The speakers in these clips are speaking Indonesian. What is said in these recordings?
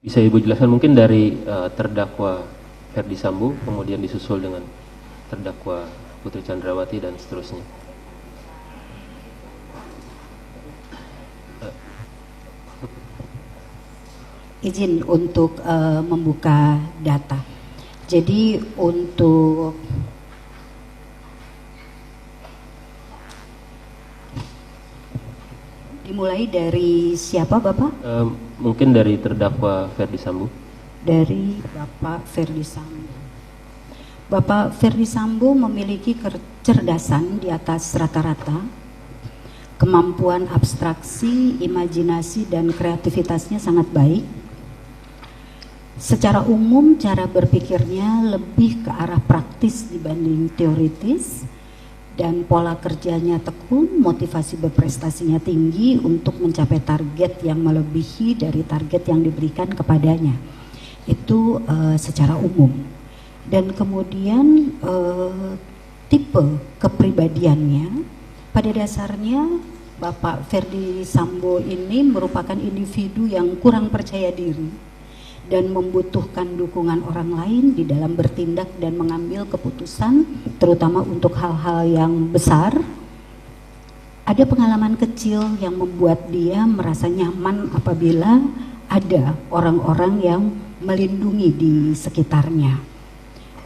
Bisa Ibu jelaskan mungkin dari terdakwa Ferdy Sambo, kemudian disusul dengan terdakwa Putri Chandrawati dan seterusnya. Izin untuk membuka data. Jadi untuk dimulai dari siapa Bapak? Mungkin dari terdakwa Ferdy Sambo. Dari Bapak Ferdy Sambo. Bapak Ferdy Sambo memiliki kecerdasan di atas rata-rata, kemampuan abstraksi, imajinasi, dan kreativitasnya sangat baik. Secara umum cara berpikirnya lebih ke arah praktis dibanding teoritis, dan pola kerjanya tekun, motivasi berprestasinya tinggi untuk mencapai target yang melebihi dari target yang diberikan kepadanya. Itu secara umum. Dan kemudian tipe kepribadiannya, pada dasarnya Bapak Ferdy Sambo ini merupakan individu yang kurang percaya diri dan membutuhkan dukungan orang lain di dalam bertindak dan mengambil keputusan, terutama untuk hal-hal yang besar. Ada pengalaman kecil yang membuat dia merasa nyaman apabila ada orang-orang yang melindungi di sekitarnya.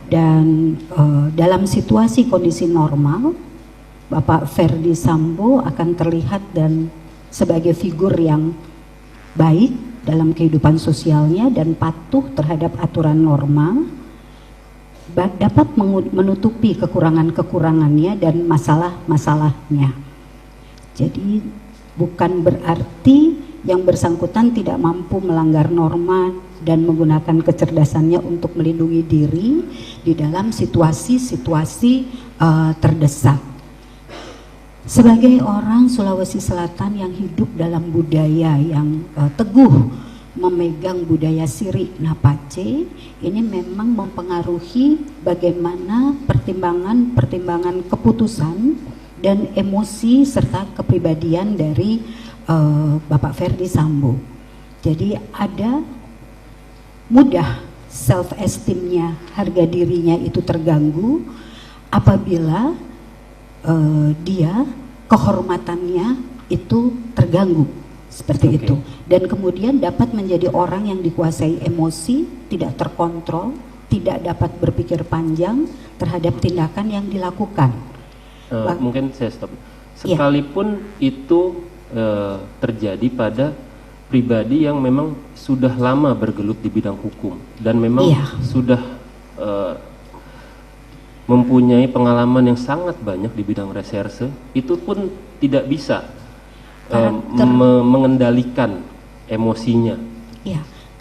Dan dalam situasi kondisi normal, Bapak Ferdy Sambo akan terlihat dan sebagai figur yang baik dalam kehidupan sosialnya dan patuh terhadap aturan normal, dapat menutupi kekurangan-kekurangannya dan masalah-masalahnya. Jadi bukan berarti yang bersangkutan tidak mampu melanggar norma dan menggunakan kecerdasannya untuk melindungi diri di dalam situasi-situasi terdesak. Sebagai orang Sulawesi Selatan yang hidup dalam budaya yang teguh memegang budaya Siri Napace, ini memang mempengaruhi bagaimana pertimbangan keputusan dan emosi serta kepribadian dari Bapak Ferdy Sambo. Jadi ada mudah self esteemnya, harga dirinya itu terganggu apabila dia kehormatannya itu terganggu seperti itu, dan kemudian dapat menjadi orang yang dikuasai emosi, tidak terkontrol, tidak dapat berpikir panjang terhadap tindakan yang dilakukan. Mungkin saya stop. Sekalipun itu terjadi pada pribadi yang memang sudah lama bergelut di bidang hukum dan memang sudah mempunyai pengalaman yang sangat banyak di bidang reserse, itu pun tidak bisa mengendalikan emosinya.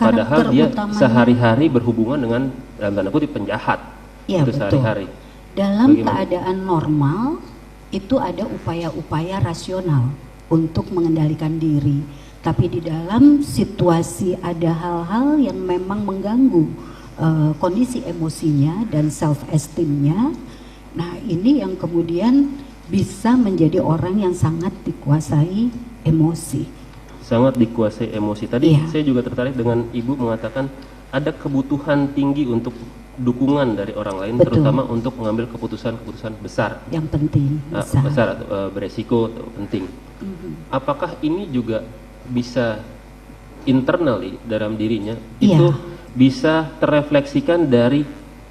Padahal dia sehari-hari berhubungan dengan, dalam tanda kutip, penjahat. Itu sehari-hari. Dalam keadaan normal itu ada upaya-upaya rasional untuk mengendalikan diri, tapi di dalam situasi ada hal-hal yang memang mengganggu kondisi emosinya dan self esteemnya. Nah, ini yang kemudian bisa menjadi orang yang sangat dikuasai emosi. Sangat dikuasai emosi. Tadi saya juga tertarik dengan Ibu mengatakan ada kebutuhan tinggi untuk dukungan dari orang lain, terutama untuk mengambil keputusan-keputusan besar. Yang penting, besar atau beresiko atau penting. Apakah ini juga bisa internally dalam dirinya itu bisa terrefleksikan dari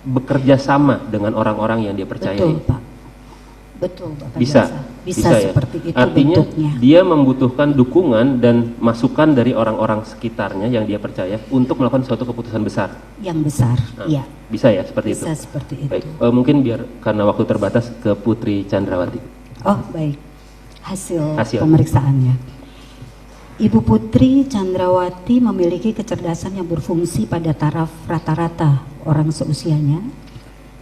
bekerja sama dengan orang-orang yang dia percayai? Betul, Pak. Betul, Bapak. Bisa ya? Seperti itu. Artinya bentuknya. Dia membutuhkan dukungan dan masukan dari orang-orang sekitarnya yang dia percaya untuk melakukan suatu keputusan besar. Yang besar, iya. Bisa ya seperti itu? Bisa seperti itu. Baik, mungkin biar karena waktu terbatas ke Putri Chandrawati. Oh, baik. Hasil pemeriksaannya. Ibu Putri Chandrawati memiliki kecerdasan yang berfungsi pada taraf rata-rata orang seusianya.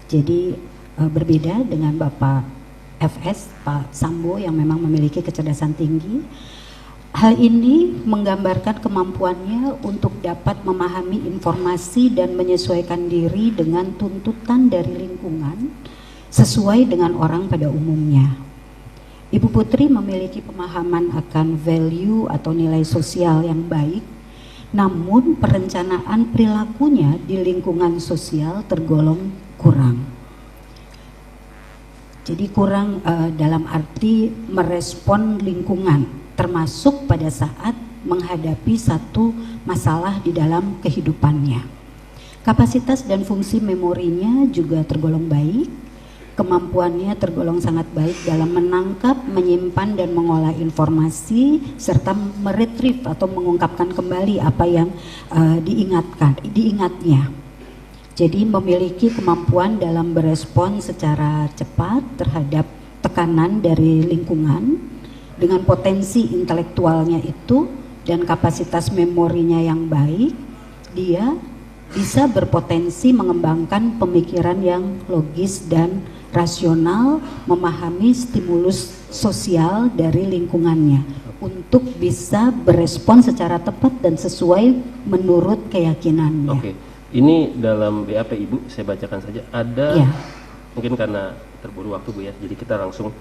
Jadi berbeda dengan Bapak FS, Pak Sambo yang memang memiliki kecerdasan tinggi. Hal ini menggambarkan kemampuannya untuk dapat memahami informasi dan menyesuaikan diri dengan tuntutan dari lingkungan sesuai dengan orang pada umumnya. Ibu Putri memiliki pemahaman akan value atau nilai sosial yang baik namun perencanaan perilakunya di lingkungan sosial tergolong kurang. Jadi kurang dalam arti merespon lingkungan, termasuk pada saat menghadapi satu masalah di dalam kehidupannya. Kapasitas dan fungsi memorinya juga tergolong baik. Kemampuannya tergolong sangat baik dalam menangkap, menyimpan dan mengolah informasi serta meretrieve atau mengungkapkan kembali apa yang diingatnya. Jadi memiliki kemampuan dalam berespon secara cepat terhadap tekanan dari lingkungan dengan potensi intelektualnya itu dan kapasitas memorinya yang baik, dia bisa berpotensi mengembangkan pemikiran yang logis dan rasional, memahami stimulus sosial dari lingkungannya untuk bisa berespon secara tepat dan sesuai menurut keyakinannya. Oke, ini dalam BAP Ibu saya bacakan saja. Ada, mungkin karena terburu waktu Bu ya, jadi kita langsung.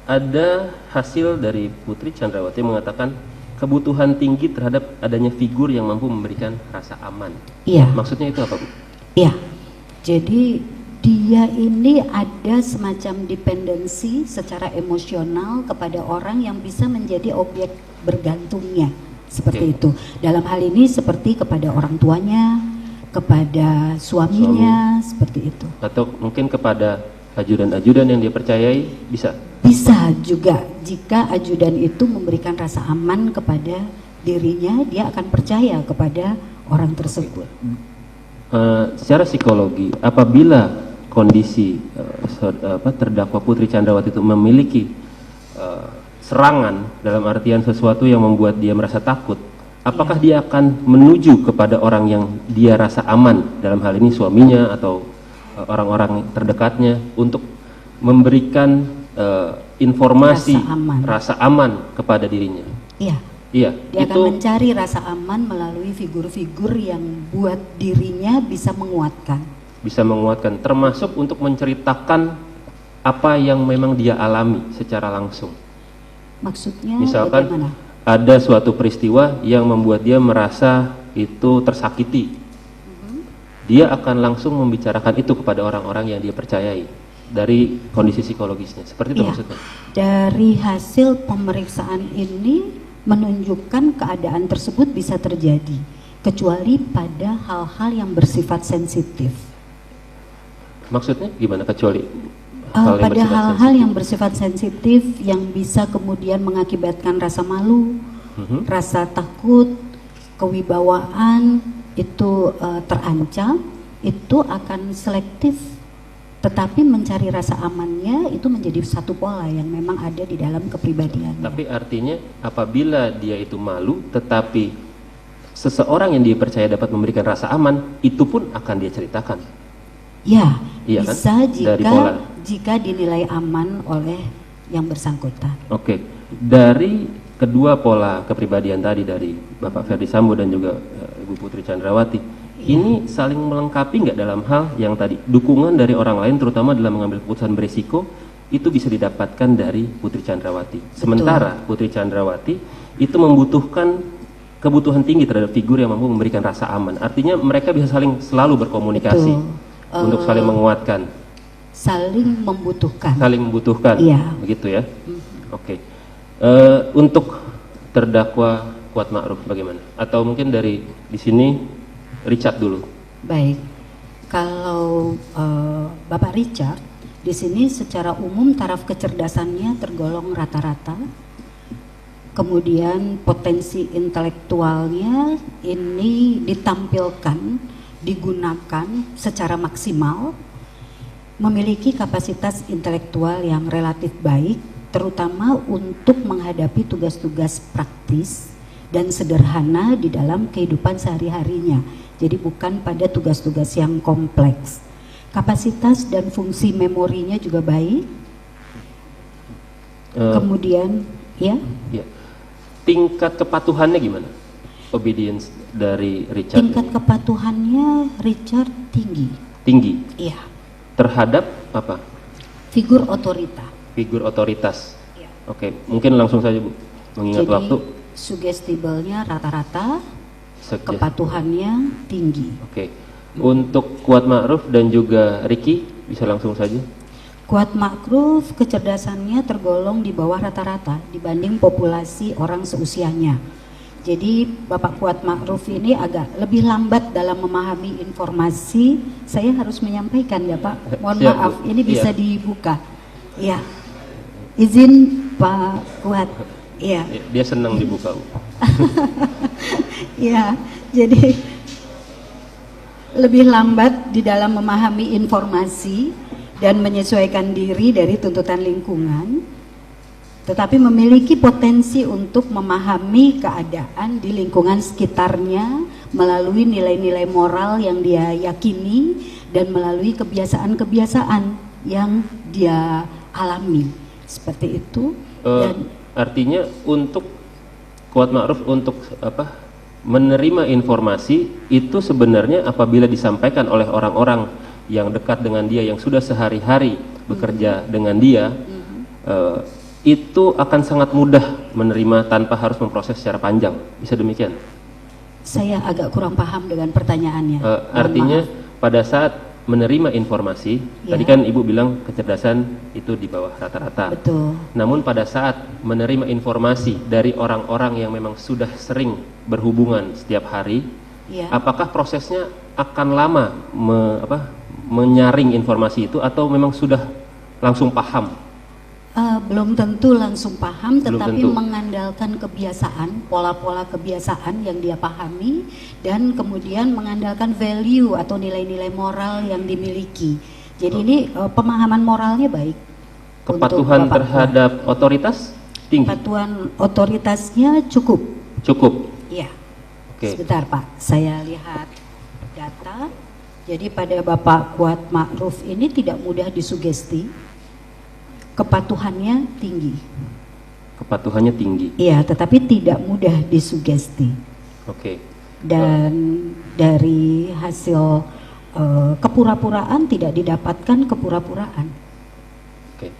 Ada hasil dari Putri Chandrawati mengatakan kebutuhan tinggi terhadap adanya figur yang mampu memberikan rasa aman. Iya. Maksudnya itu apa Bu? Iya, jadi dia ini ada semacam dependensi secara emosional kepada orang yang bisa menjadi objek bergantungnya, seperti itu. Dalam hal ini seperti kepada orang tuanya, kepada suaminya, seperti itu. Atau mungkin kepada ajudan-ajudan yang dia percayai, bisa? Bisa juga, jika ajudan itu memberikan rasa aman kepada dirinya, dia akan percaya kepada orang tersebut. Secara psikologi, apabila kondisi terdakwa Putri Chandrawati itu memiliki serangan dalam artian sesuatu yang membuat dia merasa takut, apakah dia akan menuju kepada orang yang dia rasa aman, dalam hal ini suaminya atau orang-orang terdekatnya, untuk memberikan informasi rasa aman kepada dirinya? Iya. Iya. Dia akan mencari rasa aman melalui figur-figur yang buat dirinya bisa menguatkan. Bisa menguatkan, termasuk untuk menceritakan apa yang memang dia alami secara langsung. Maksudnya misalkan bagaimana? Ada suatu peristiwa yang membuat dia merasa itu tersakiti, dia akan langsung membicarakan itu kepada orang-orang yang dia percayai dari kondisi psikologisnya. Seperti itu maksudnya? Dari hasil pemeriksaan ini menunjukkan keadaan tersebut bisa terjadi, kecuali pada hal-hal yang bersifat sensitif. Maksudnya gimana kecuali pada hal-hal yang bersifat sensitif yang bisa kemudian mengakibatkan rasa malu, rasa takut, kewibawaan itu terancam, itu akan selektif. Tetapi mencari rasa amannya itu menjadi satu pola yang memang ada di dalam kepribadiannya. Tapi artinya apabila dia itu malu, tetapi seseorang yang dia percaya dapat memberikan rasa aman, itu pun akan dia ceritakan. Ya, iya bisa kan? jika dinilai aman oleh yang bersangkutan. Oke, dari kedua pola kepribadian tadi dari Bapak Ferdy Sambo dan juga Ibu Putri Chandrawati, ini saling melengkapi nggak dalam hal yang tadi dukungan dari orang lain, terutama dalam mengambil keputusan berisiko, itu bisa didapatkan dari Putri Chandrawati. Sementara Putri Chandrawati itu membutuhkan kebutuhan tinggi terhadap figur yang mampu memberikan rasa aman. Artinya mereka bisa selalu berkomunikasi. Untuk saling menguatkan, saling membutuhkan, iya. Begitu ya. Oke. Untuk terdakwa Kuat Ma'ruf bagaimana? Atau mungkin dari di sini Richard dulu. Baik, kalau Bapak Richard di sini secara umum taraf kecerdasannya tergolong rata-rata. Kemudian potensi intelektualnya ini ditampilkan, digunakan secara maksimal, memiliki kapasitas intelektual yang relatif baik, terutama untuk menghadapi tugas-tugas praktis dan sederhana di dalam kehidupan sehari-harinya. Jadi bukan pada tugas-tugas yang kompleks. Kapasitas dan fungsi memorinya juga baik. Kemudian, ya. Tingkat kepatuhannya gimana? Obedience dari Richard. Tingkat kepatuhannya Richard tinggi. Tinggi. Iya. Terhadap apa? Figur otorita. Figur otoritas. Iya. Oke, mungkin langsung saja Bu, mengingat jadi, waktu. Suggestibelnya rata-rata. kepatuhannya tinggi. Oke. Untuk Kuat Ma'ruf dan juga Ricky bisa langsung saja. Kuat Ma'ruf kecerdasannya tergolong di bawah rata-rata dibanding populasi orang seusianya. Jadi Bapak Kuat Ma'ruf ini agak lebih lambat dalam memahami informasi. Saya harus menyampaikan ya Pak. Mohon Siap, maaf, Bu. ini bisa Iya. dibuka. Ya, izin Pak Kuat. Ya. Dia senang dibuka, Bu. Ya, jadi lebih lambat di dalam memahami informasi dan menyesuaikan diri dari tuntutan lingkungan, tetapi memiliki potensi untuk memahami keadaan di lingkungan sekitarnya melalui nilai-nilai moral yang dia yakini dan melalui kebiasaan-kebiasaan yang dia alami. Seperti itu. Dan artinya untuk Kuat Ma'ruf untuk menerima informasi itu sebenarnya apabila disampaikan oleh orang-orang yang dekat dengan dia, yang sudah sehari-hari bekerja dengan dia, itu akan sangat mudah menerima tanpa harus memproses secara panjang. Bisa demikian? Saya agak kurang paham dengan pertanyaannya. Artinya pada saat menerima informasi, Ya. tadi kan Ibu bilang kecerdasan itu di bawah rata-rata. Betul. Namun pada saat menerima informasi dari orang-orang yang memang sudah sering berhubungan setiap hari, Ya. apakah prosesnya akan lama menyaring informasi itu atau memang sudah langsung paham? Belum tentu langsung paham, Belum tetapi tentu. mengandalkan kebiasaan, pola-pola kebiasaan yang dia pahami, dan kemudian mengandalkan value atau nilai-nilai moral yang dimiliki. Jadi ini pemahaman moralnya baik. Kepatuhan untuk Bapak terhadap otoritas tinggi? Kepatuhan otoritasnya cukup. Cukup? Ya. Oke. Sebentar Pak, saya lihat data. Jadi pada Bapak Kuat Ma'ruf ini tidak mudah disugesti. Kepatuhannya tinggi. Kepatuhannya tinggi. Iya, tetapi tidak mudah disugesti. Oke. Dan dari hasil kepura-puraan tidak didapatkan kepura-puraan. Oke.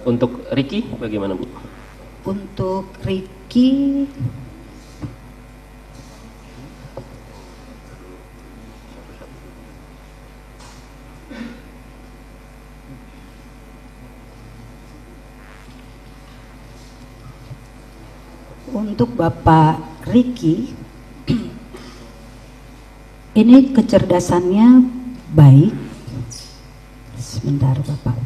Untuk Ricky bagaimana, Bu? Untuk Ricky, untuk Bapak Ricky, ini kecerdasannya baik. Sebentar Bapak.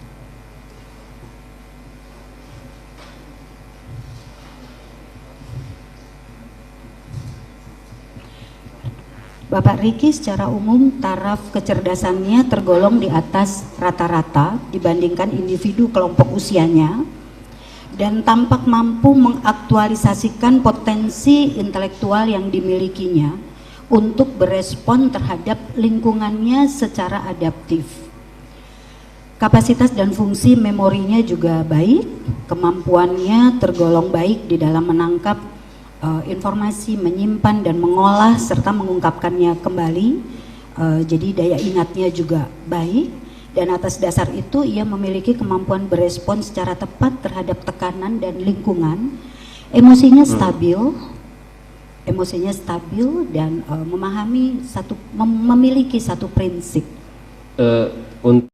Bapak Ricky secara umum taraf kecerdasannya tergolong di atas rata-rata dibandingkan individu kelompok usianya, dan tampak mampu mengaktualisasikan potensi intelektual yang dimilikinya untuk berespon terhadap lingkungannya secara adaptif. Kapasitas dan fungsi memorinya juga baik, kemampuannya tergolong baik di dalam menangkap informasi, menyimpan dan mengolah serta mengungkapkannya kembali. Jadi daya ingatnya juga baik. Dan atas dasar itu ia memiliki kemampuan berespon secara tepat terhadap tekanan dan lingkungan. Emosinya stabil dan memiliki satu prinsip. Untuk